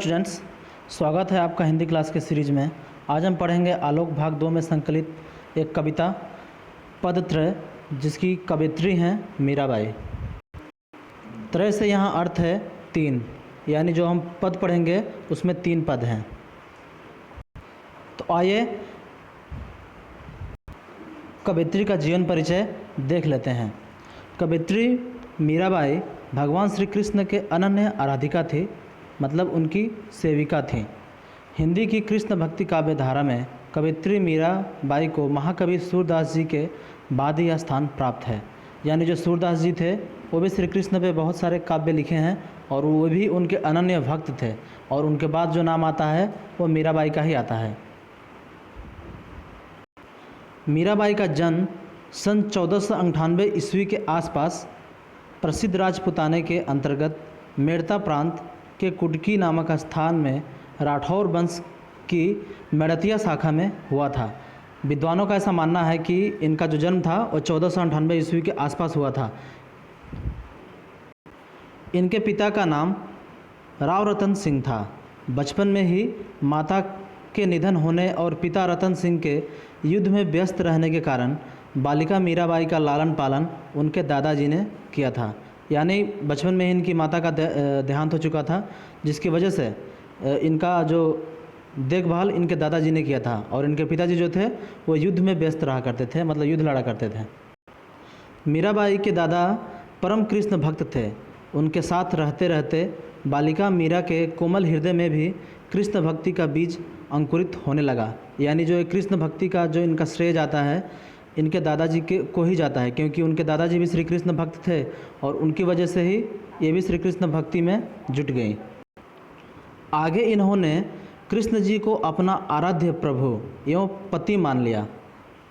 Students, स्वागत है आपका हिंदी क्लास के सीरीज में। आज हम पढ़ेंगे आलोक भाग 2 में संकलित एक कविता पदत्रय, जिसकी कवयित्री हैं मीराबाई। त्रय से यहाँ अर्थ है 3, यानी जो हम पद पढ़ेंगे उसमें 3 पद हैं। तो आइए कवयित्री का जीवन परिचय देख लेते हैं। कवयित्री मीराबाई भगवान श्री कृष्ण के अनन्य आराधिका थी, मतलब उनकी सेविका थी। हिंदी की कृष्ण भक्ति काव्य धारा में कवयित्री मीराबाई को महाकवि सूरदास जी के बाद ही यह स्थान प्राप्त है। यानी जो सूरदास जी थे वो भी श्री कृष्ण पे बहुत सारे काव्य लिखे हैं और वो भी उनके अनन्य भक्त थे, और उनके बाद जो नाम आता है वो मीराबाई का ही आता है। मीराबाई का जन्म सन 1498 ईस्वी के आसपास प्रसिद्ध राजपुताने के अंतर्गत मेड़ता प्रांत के कुटकी नामक स्थान में राठौर वंश की मेड़तिया शाखा में हुआ था। विद्वानों का ऐसा मानना है कि इनका जो जन्म था वो 1498 ईस्वी के आसपास हुआ था। इनके पिता का नाम राव रतन सिंह था। बचपन में ही माता के निधन होने और पिता रतन सिंह के युद्ध में व्यस्त रहने के कारण बालिका मीराबाई का लालन पालन उनके दादाजी ने किया था। यानी बचपन में ही इनकी माता का देहांत हो चुका था, जिसकी वजह से इनका जो देखभाल इनके दादाजी ने किया था, और इनके पिताजी जो थे वो युद्ध में व्यस्त रहा करते थे, मतलब युद्ध लड़ा करते थे। मीराबाई के दादा परम कृष्ण भक्त थे। उनके साथ रहते रहते बालिका मीरा के कोमल हृदय में भी कृष्ण भक्ति का बीज अंकुरित होने लगा। यानी जो कृष्ण भक्ति का जो इनका श्रेय जाता है इनके दादाजी के को ही जाता है, क्योंकि उनके दादाजी भी श्री कृष्ण भक्त थे और उनकी वजह से ही ये भी श्री कृष्ण भक्ति में जुट गई। आगे इन्होंने कृष्ण जी को अपना आराध्य प्रभु एवं पति मान लिया।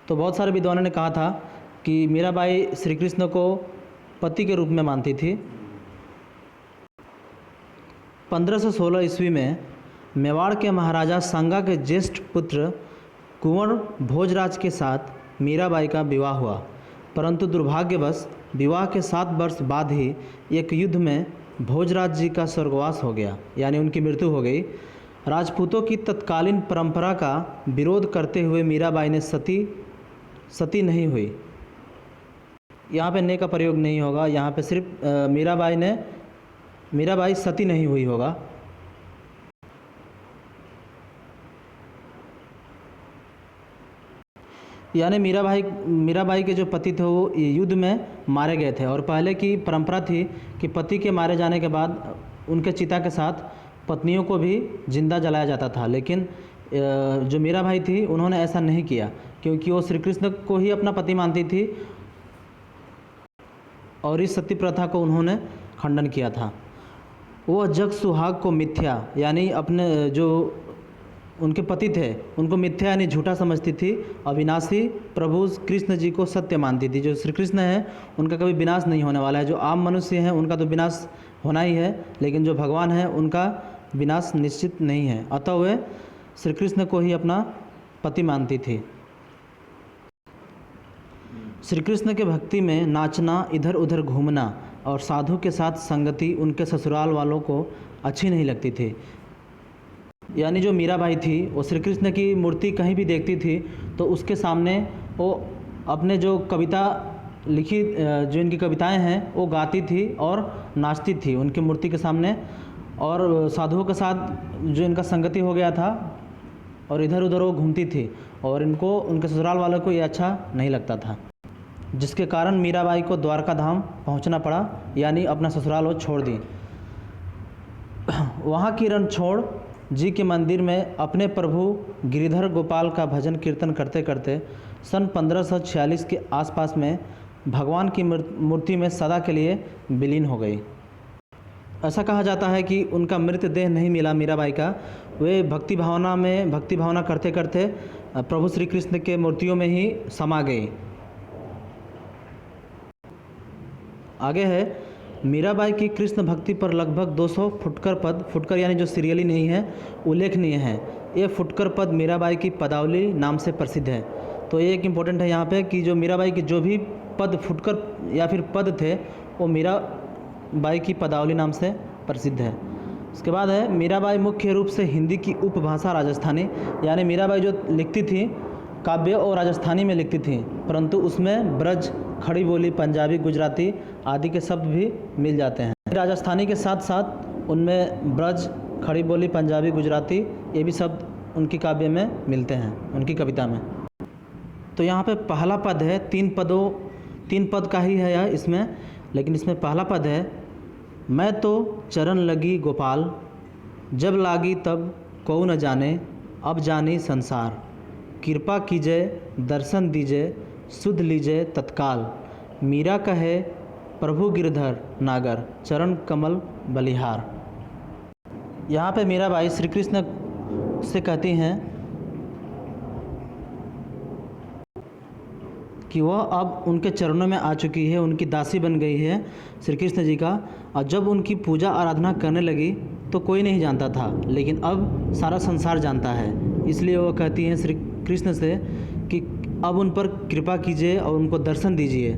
तो बहुत सारे विद्वानों ने कहा था कि मीराबाई श्री कृष्ण को पति के रूप में मानती थी। 1516 ईस्वी में मेवाड़ के महाराजा सांगा के ज्येष्ठ पुत्र कुंवर भोजराज के साथ मीराबाई का विवाह हुआ, परंतु दुर्भाग्यवश विवाह के 7 वर्ष बाद ही एक युद्ध में भोजराज जी का स्वर्गवास हो गया, यानी उनकी मृत्यु हो गई। राजपूतों की तत्कालीन परंपरा का विरोध करते हुए मीराबाई ने सती नहीं हुई। यहाँ पे ने का प्रयोग नहीं होगा, यहाँ पे सिर्फ मीराबाई सती नहीं हुई होगा। यानी मीराबाई के जो पति थे वो युद्ध में मारे गए थे, और पहले की परंपरा थी कि पति के मारे जाने के बाद उनके चिता के साथ पत्नियों को भी जिंदा जलाया जाता था। लेकिन जो मीराबाई थी उन्होंने ऐसा नहीं किया, क्योंकि वो श्री कृष्ण को ही अपना पति मानती थी, और इस सती प्रथा को उन्होंने खंडन किया था। वो जग सुहाग को मिथ्या, यानी अपने जो उनके पति थे उनको मिथ्या यानी झूठा समझती थी। अविनाशी प्रभु कृष्ण जी को सत्य मानती थी। जो श्री कृष्ण है उनका कभी विनाश नहीं होने वाला है। जो आम मनुष्य हैं उनका तो विनाश होना ही है, लेकिन जो भगवान है उनका विनाश निश्चित नहीं है। अतः वे श्री कृष्ण को ही अपना पति मानती थी। श्री कृष्ण के भक्ति में नाचना, इधर उधर घूमना और साधु के साथ संगति उनके ससुराल वालों को अच्छी नहीं लगती थी। यानी जो मीराबाई थी वो श्री कृष्ण की मूर्ति कहीं भी देखती थी तो उसके सामने वो अपने जो कविता लिखी, जो इनकी कविताएं हैं वो गाती थी और नाचती थी उनकी मूर्ति के सामने। और साधुओं के साथ जो इनका संगति हो गया था और इधर उधर वो घूमती थी, और इनको उनके ससुराल वालों को ये अच्छा नहीं लगता था, जिसके कारण मीराबाई को द्वारका धाम पहुँचना पड़ा, यानी अपना ससुराल वो छोड़ दी। वहाँ की रणछोड़ जी के मंदिर में अपने प्रभु गिरिधर गोपाल का भजन कीर्तन करते करते सन 1546 के आसपास में भगवान की मूर्ति में सदा के लिए विलीन हो गई। ऐसा कहा जाता है कि उनका मृतदेह नहीं मिला मीराबाई का। वे भक्ति भावना करते करते प्रभु श्री कृष्ण के मूर्तियों में ही समा गई। आगे है मीराबाई की कृष्ण भक्ति पर लगभग 200 फुटकर यानी जो सीरियली नहीं है उल्लेखनीय है। ये फुटकर पद मीराबाई की पदावली नाम से प्रसिद्ध है। तो ये एक इम्पोर्टेंट है यहाँ पे कि जो मीराबाई के जो भी पद फुटकर या फिर पद थे वो मीराबाई की पदावली नाम से प्रसिद्ध है। उसके बाद है मीराबाई मुख्य रूप से हिंदी की उपभाषा राजस्थानी, यानी मीराबाई जो लिखती थी काव्य और राजस्थानी में लिखती थी, परंतु उसमें ब्रज, खड़ी बोली, पंजाबी, गुजराती आदि के शब्द भी मिल जाते हैं। राजस्थानी के साथ साथ उनमें ब्रज, खड़ी बोली, पंजाबी, गुजराती ये भी शब्द उनकी काव्य में मिलते हैं, उनकी कविता में। तो यहाँ पे पहला पद है, तीन पद का ही है यह इसमें, लेकिन इसमें पहला पद है, मैं तो चरण लगी गोपाल, जब लागी तब को न जाने, अब जानी संसार, कृपा कीजिए दर्शन दीजिए, सुध लीजिए तत्काल, मीरा कहे प्रभु गिरधर नागर, चरण कमल बलिहार। यहाँ पे मीराबाई श्री कृष्ण से कहती हैं कि वह अब उनके चरणों में आ चुकी है, उनकी दासी बन गई है श्री कृष्ण जी का। और जब उनकी पूजा आराधना करने लगी तो कोई नहीं जानता था, लेकिन अब सारा संसार जानता है। इसलिए वह कहती हैं श्री कृष्ण से कि अब उन पर कृपा कीजिए और उनको दर्शन दीजिए।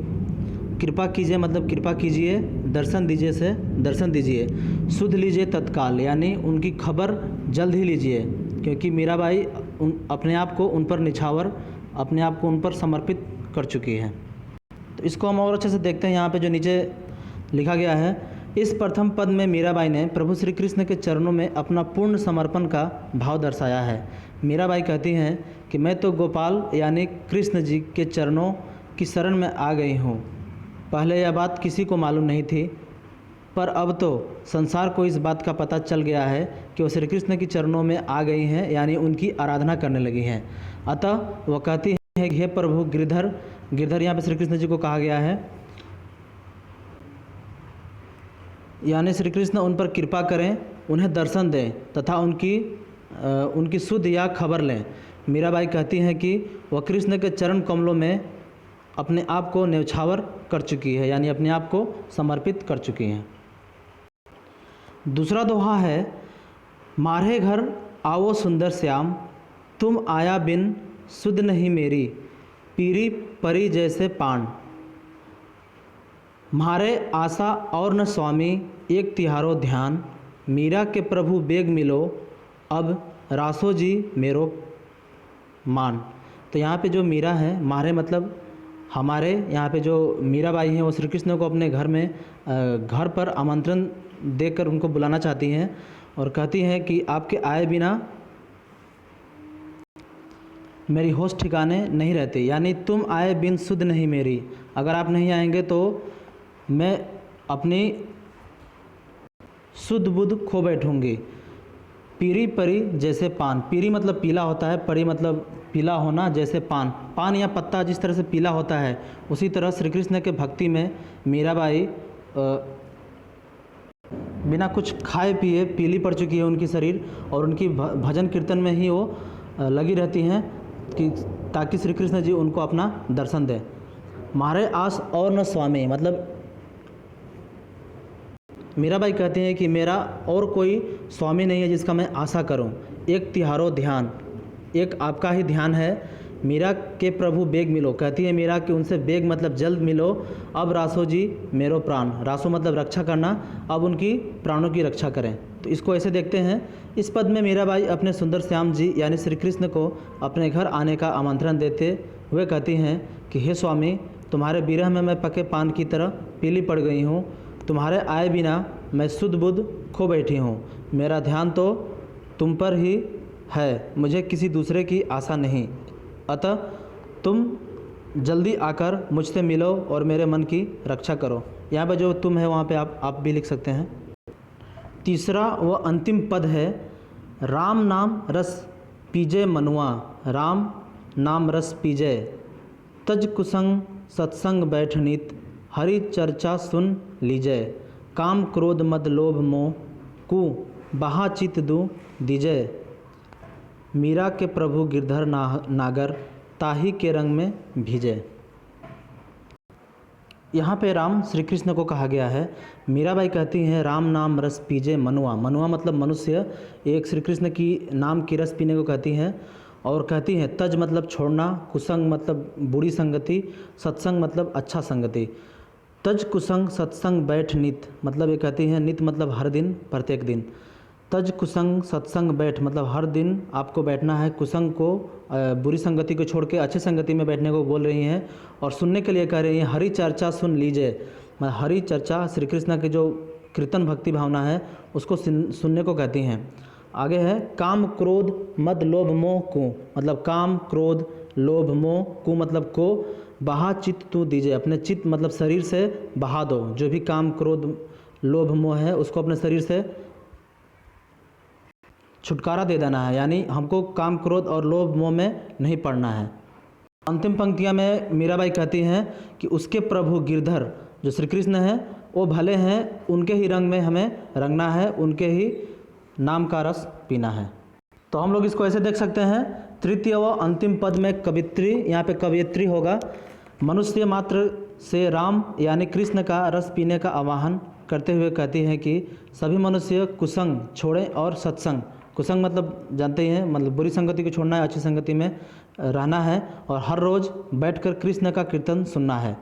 कृपा कीजिए मतलब कृपा कीजिए, दर्शन दीजिए से दर्शन दीजिए, सुध लीजिए तत्काल, यानी उनकी खबर जल्द ही लीजिए, क्योंकि मीराबाई अपने आप को उन पर निछावर, अपने आप को उन पर समर्पित कर चुकी है। तो इसको हम और अच्छे से देखते हैं। यहाँ पे जो नीचे लिखा गया है, इस प्रथम पद में मीराबाई ने प्रभु श्री कृष्ण के चरणों में अपना पूर्ण समर्पण का भाव दर्शाया है। मीराबाई कहती हैं कि मैं तो गोपाल यानी कृष्ण जी के चरणों की शरण में आ गई हूँ। पहले यह बात किसी को मालूम नहीं थी, पर अब तो संसार को इस बात का पता चल गया है कि वो श्री कृष्ण के चरणों में आ गई हैं, यानी उनकी आराधना करने लगी हैं। अतः वह कहती है कि हे प्रभु गिरधर, गिरधर यहाँ पे श्री कृष्ण जी को कहा गया है, यानी श्री कृष्ण उन पर कृपा करें, उन्हें दर्शन दें तथा उनकी सुध या खबर लें। मीराबाई कहती हैं कि वह कृष्ण के चरण कमलों में अपने आप को न्यौछावर कर चुकी है, यानी अपने आप को समर्पित कर चुकी हैं। दूसरा दोहा है, मारे घर आओ सुंदर श्याम, तुम आया बिन सुध नहीं मेरी, पीरी परी जैसे पान, म्हारे आशा और न स्वामी, एक तिहारो ध्यान, मीरा के प्रभु बेग मिलो, अब रासो जी मेरो मान। तो यहाँ पे जो मीरा है, म्हारे मतलब हमारे, यहाँ पे जो मीराबाई हैं वो श्री कृष्ण को अपने घर पर आमंत्रण देकर उनको बुलाना चाहती हैं और कहती हैं कि आपके आए बिना मेरी होश ठिकाने नहीं रहते, यानी तुम आए बिन सुध नहीं मेरी, अगर आप नहीं आएंगे तो मैं अपनी सुध बुध खो बैठूंगी। पीरी परी जैसे पान, पीरी मतलब पीला होता है, परी मतलब पीला होना, जैसे पान या पत्ता जिस तरह से पीला होता है, उसी तरह श्री कृष्ण के भक्ति में मीराबाई बिना कुछ खाए पिए पीली पड़ चुकी है उनकी शरीर, और उनकी भजन कीर्तन में ही वो लगी रहती हैं कि ताकि श्री कृष्ण जी उनको अपना दर्शन दें। मारे आस और न स्वामी, मतलब मीराबाई कहती हैं कि मेरा और कोई स्वामी नहीं है जिसका मैं आशा करूं। एक तिहारो ध्यान, एक आपका ही ध्यान है। मीरा के प्रभु बेग मिलो, कहती है मीरा कि उनसे बेग मतलब जल्द मिलो। अब रासो जी मेरो प्राण, रासो मतलब रक्षा करना, अब उनकी प्राणों की रक्षा करें। तो इसको ऐसे देखते हैं। इस पद में मीराबाई अपने सुंदर श्याम जी यानी श्री कृष्ण को अपने घर आने का आमंत्रण देते हुए कहती हैं कि हे स्वामी, तुम्हारे विरह में मैं पके पान की तरह पीली पड़ गई हूँ, तुम्हारे आए बिना मैं सुध बुध खो बैठी हूँ, मेरा ध्यान तो तुम पर ही है, मुझे किसी दूसरे की आशा नहीं, अतः तुम जल्दी आकर मुझसे मिलो और मेरे मन की रक्षा करो। यहाँ पर जो तुम है वहाँ पे आप भी लिख सकते हैं। तीसरा व अंतिम पद है, राम नाम रस पीजे मनुआ, राम नाम रस पीजे, तज कुसंग सत्संग बैठ नित, हरि चर्चा सुन लीजय, काम क्रोध मद लोभ मोह कु बहा चित दू दीजय, मीरा के प्रभु गिरधर नागर, ताही के रंग में भीजे। यहाँ पे राम श्री कृष्ण को कहा गया है। मीराबाई कहती हैं राम नाम रस पीजे मनुआ, मनुआ मतलब मनुष्य, एक श्री कृष्ण की नाम की रस पीने को कहती हैं। और कहती हैं तज मतलब छोड़ना, कुसंग मतलब बुरी संगति, सत्संग मतलब अच्छा संगति। तज कुसंग सत्संग बैठ नित, मतलब ये कहती हैं नित मतलब हर दिन प्रत्येक दिन। तज कुसंग सत्संग बैठ, मतलब हर दिन आपको बैठना है कुसंग को, बुरी संगति को छोड़ के अच्छी संगति में बैठने को बोल रही हैं। और सुनने के लिए कह रही हैं, हरि चर्चा सुन लीजिए। मतलब हरि चर्चा श्री कृष्ण की जो कीर्तन भक्ति भावना है उसको सुनने को कहती हैं। आगे है काम क्रोध मद लोभ मोह को, मतलब काम क्रोध लोभ मोह को मतलब को बहा चित्त तू दीजिए, अपने चित्त मतलब शरीर से बहा दो। जो भी काम क्रोध लोभ मोह है उसको अपने शरीर से छुटकारा दे देना है, यानी हमको काम क्रोध और लोभ मोह में नहीं पड़ना है। अंतिम पंक्तियाँ में मीराबाई कहती हैं कि उसके प्रभु गिरधर जो श्री कृष्ण हैं वो भले हैं, उनके ही रंग में हमें रंगना है, उनके ही नाम का रस पीना है। तो हम लोग इसको ऐसे देख सकते हैं, तृतीय व अंतिम पद में कवित्री, यहाँ पे कवियत्री होगा। मनुष्य मात्र से राम यानी कृष्ण का रस पीने का आह्वान करते हुए कहती हैं कि सभी मनुष्य कुसंग छोड़ें और सत्संग, कुसंग मतलब जानते ही हैं, मतलब बुरी संगति को छोड़ना है, अच्छी संगति में रहना है और हर रोज़ बैठकर कृष्ण का कीर्तन सुनना है।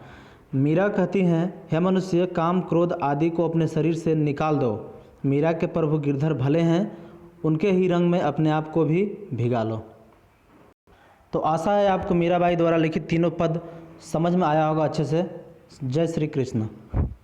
मीरा कहती हैं, हे मनुष्य काम क्रोध आदि को अपने शरीर से निकाल दो, मीरा के प्रभु गिरधर भले हैं, उनके ही रंग में अपने आप को भी भिगा लो। तो आशा है आपको मीराबाई द्वारा लिखित तीनों पद समझ में आया होगा अच्छे से। जय श्री कृष्ण।